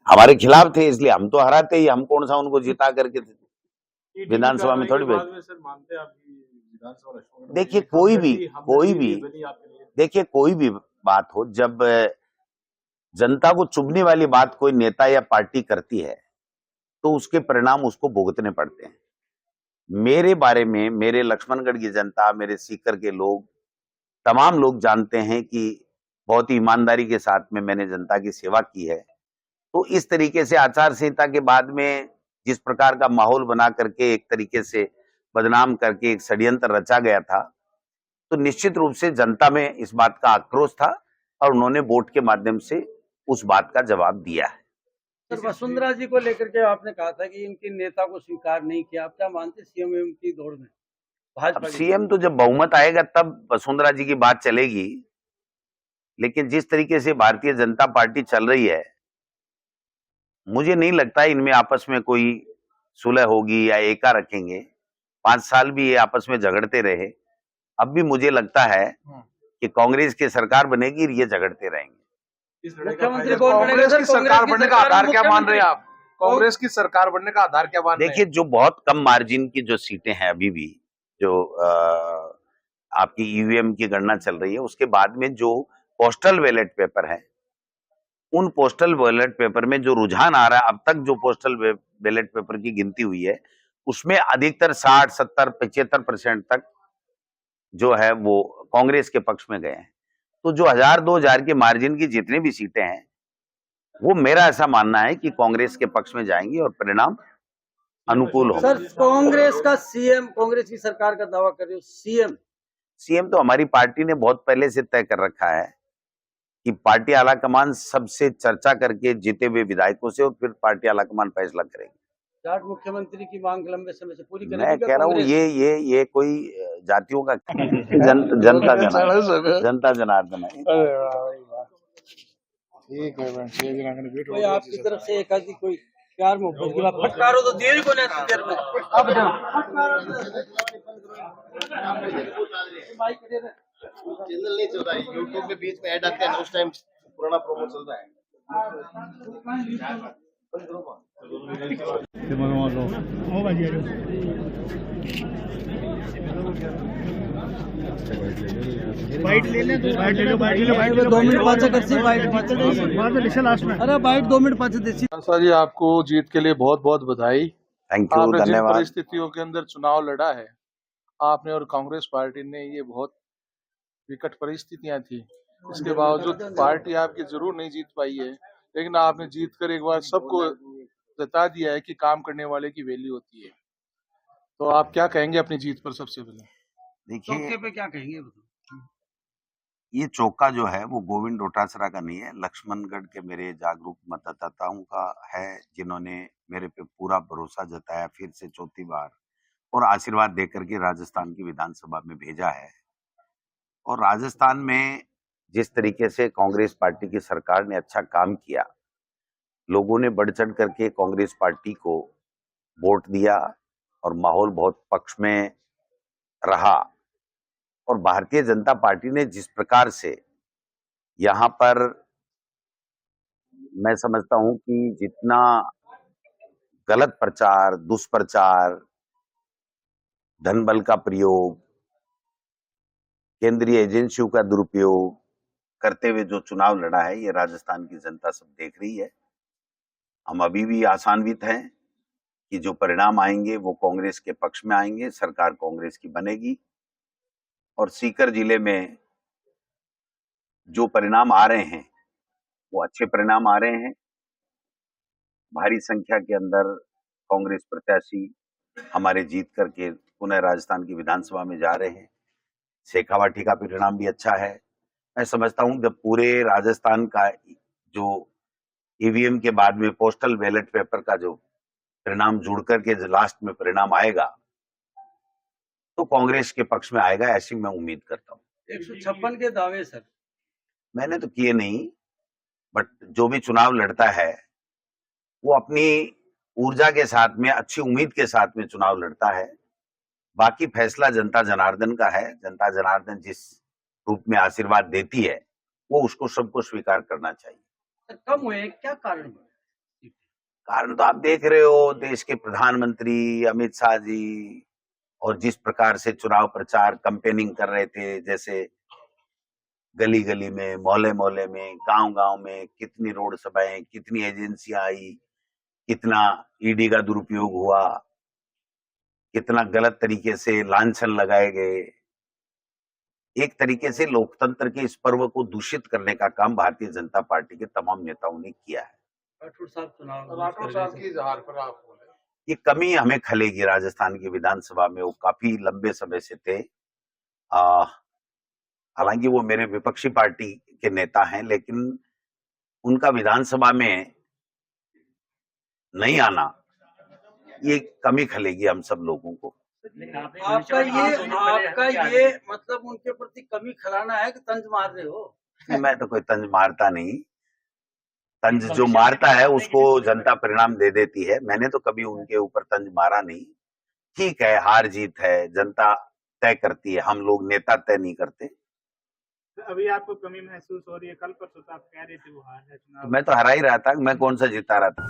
हमारे खिलाफ थे, इसलिए हम तो हराते ही, हम कौन सा उनको जिता करके विधानसभा में थोड़ी बैठ। देखिए कोई भी बात हो, जब जनता को चुभने वाली बात कोई नेता या पार्टी करती है तो उसके परिणाम उसको भुगतने पड़ते हैं। मेरे बारे में मेरे लक्ष्मणगढ़ की जनता, मेरे सीकर के लोग, तमाम लोग जानते हैं कि बहुत ही ईमानदारी के साथ में मैंने जनता की सेवा की है। तो इस तरीके से आचार संहिता के बाद में जिस प्रकार का माहौल बना करके एक तरीके से बदनाम करके एक षड्यंत्र रचा गया था, तो निश्चित रूप से जनता में इस बात का आक्रोश था और उन्होंने वोट के माध्यम से उस बात का जवाब दिया है। सर, वसुंधरा जी को लेकर के आपने कहा था कि इनके नेता को स्वीकार नहीं किया, आप क्या मानते सीएम की दौड़ में? अब सीएम तो जब बहुमत आएगा तब वसुंधरा जी की बात चलेगी, लेकिन जिस तरीके से भारतीय जनता पार्टी चल रही है, मुझे नहीं लगता इनमें आपस में कोई सुलह होगी या एका रखेंगे। 5 साल भी ये आपस में झगड़ते रहे, अब भी मुझे लगता है कि कांग्रेस की सरकार बनेगी और ये झगड़ते रहेंगे। मुख्यमंत्री कौन बनेगा? कांग्रेस की सरकार बनने का आधार क्या मान रहे हैं आप? कांग्रेस की सरकार बनने का आधार क्या मान रहे हैं? देखिए, जो बहुत कम मार्जिन की जो सीटें हैं अभी भी, जो आपकी ईवीएम की गणना चल रही है, उसके बाद में जो पोस्टल बैलेट पेपर है, उन पोस्टल बैलेट पेपर में जो रुझान आ रहा है, अब तक जो पोस्टल बैलेट पेपर की गिनती हुई है, उसमें अधिकतर 60, 70, 75% तक जो है वो कांग्रेस के पक्ष में गए हैं। तो जो 1000-2000 के मार्जिन की जितनी भी सीटें हैं, वो मेरा ऐसा मानना है कि कांग्रेस के पक्ष में जाएंगी और परिणाम अनुकूल होगा। सर, कांग्रेस का सीएम, कांग्रेस की सरकार का दावा कर रही हो, सीएम तो हमारी पार्टी ने बहुत पहले से तय कर रखा है कि पार्टी आलाकमान सबसे चर्चा करके जीते हुए विधायकों से और फिर पार्टी आलाकमान फैसला करेगी। जाट मुख्यमंत्री की मांग लंबे समय से पूरी करेगी। मैं कह रहा हूँ ये कोई जातियों का जनता जनार्दन है। ठीक है, कोई आपकी तरफ से एक आदमी कोई प्यार मोहब्बत की बात फटकारो तो देर को नहीं देर में अब चैनल नहीं चल रहा है, यूट्यूब के बीच में ऐड आते हैं, उस टाइम पुराना प्रोमो चल रहा है। बाइट ले ले, बाइट ले लो, बाइट ले लो, बाइट ले लो, 2 मिनट पाछे करसी बाइट पाछे देसी बाद में लिखा लास्ट में। अरे बाइट 2 मिनट पाछे देसी। सर जी, आपको जीत के लिए बहुत बहुत बधाई। थैंक यू, आपने जिन धन्यवाद। परिस्थितियों के अंदर चुनाव लड़ा है, आपने और कांग्रेस पार्टी ने, ये बहुत विकट परिस्थितियां थी, इसके बावजूद पार्टी आपकी जरूर नहीं जीत पाई है, लेकिन आपने जीत कर एक बार सबको बता दिया है कि काम करने वाले की वैल्यू होती है। तो आप क्या कहेंगे अपनी जीत पर? सबसे पहले देखिए, पे क्या कहेंगे? ये चौका जो है वो गोविंद डोटासरा का नहीं है, लक्ष्मणगढ़ के मेरे जागरूक मतदाताओं का है, जिन्होंने मेरे पे पूरा भरोसा जताया, फिर से चौथी बार, और आशीर्वाद देकर के राजस्थान की विधानसभा में भेजा है। और राजस्थान में जिस तरीके से कांग्रेस पार्टी की सरकार ने अच्छा काम किया, लोगों ने बढ़ चढ़ करके कांग्रेस पार्टी को वोट दिया और माहौल बहुत पक्ष में रहा। और भारतीय जनता पार्टी ने जिस प्रकार से यहाँ पर, मैं समझता हूं कि जितना गलत प्रचार, दुष्प्रचार, धन बल का प्रयोग, केंद्रीय एजेंसियों का दुरुपयोग करते हुए जो चुनाव लड़ा है, ये राजस्थान की जनता सब देख रही है। हम अभी भी आशान्वित हैं कि जो परिणाम आएंगे वो कांग्रेस के पक्ष में आएंगे, सरकार कांग्रेस की बनेगी। और सीकर जिले में जो परिणाम आ रहे हैं वो अच्छे परिणाम आ रहे हैं। भारी संख्या के अंदर कांग्रेस प्रत्याशी हमारे जीत करके पुनः राजस्थान की विधानसभा में जा रहे हैं। शेखावाटी का परिणाम भी अच्छा है। मैं समझता हूं जब पूरे राजस्थान का जो ईवीएम के बाद में पोस्टल बैलेट पेपर का जो परिणाम जुड़ करके जो लास्ट में परिणाम आएगा तो कांग्रेस के पक्ष में आएगा, ऐसी मैं उम्मीद करता हूं। 156 के दावे सर मैंने तो किए नहीं, बट जो भी चुनाव लड़ता है वो अपनी ऊर्जा के साथ में, अच्छी उम्मीद के साथ में चुनाव लड़ता है। बाकी फैसला जनता जनार्दन का है। जनता जनार्दन जिस रूप में आशीर्वाद देती है वो उसको सबको स्वीकार करना चाहिए। कम हुए, क्या कारण है? कारण तो आप देख रहे हो, देश के प्रधानमंत्री अमित शाह जी और जिस प्रकार से चुनाव प्रचार कैंपेनिंग कर रहे थे, जैसे गली गली में, मोहल्ले मोहल्ले में, गांव गांव में कितनी रोड सभाएं, कितनी एजेंसियां आई, कितना ईडी का दुरुपयोग हुआ, कितना गलत तरीके से लांछन लगाए गए। एक तरीके से लोकतंत्र के इस पर्व को दूषित करने का काम भारतीय जनता पार्टी के तमाम नेताओं ने किया है। राठौर साहब चुनाव राठौर साहब की इजहार पर आप बोले। ये कमी हमें खलेगी राजस्थान की विधानसभा में। वो काफी लंबे समय से थे। हालांकि वो मेरे विपक्षी पार्टी के नेता हैं, लेकिन उनका विधानसभा में नहीं आना, ये कमी खलेगी हम सब लोगों को। आपका ये मतलब उनके प्रति कमी खलाना है कि तंज मार रहे हो? मैं तो कोई तंज मारता नहीं। तंज जो मारता है उसको जनता परिणाम दे देती है। मैंने तो कभी उनके ऊपर तंज मारा नहीं। ठीक है, हार जीत है, जनता तय करती है, हम लोग नेता तय नहीं करते। अभी आपको कमी महसूस हो रही है? कल परसों तो आप कह रहे थे वो हार है चुनाव। मैं तो हरा ही रहा था, मैं कौन सा जीता रहा था।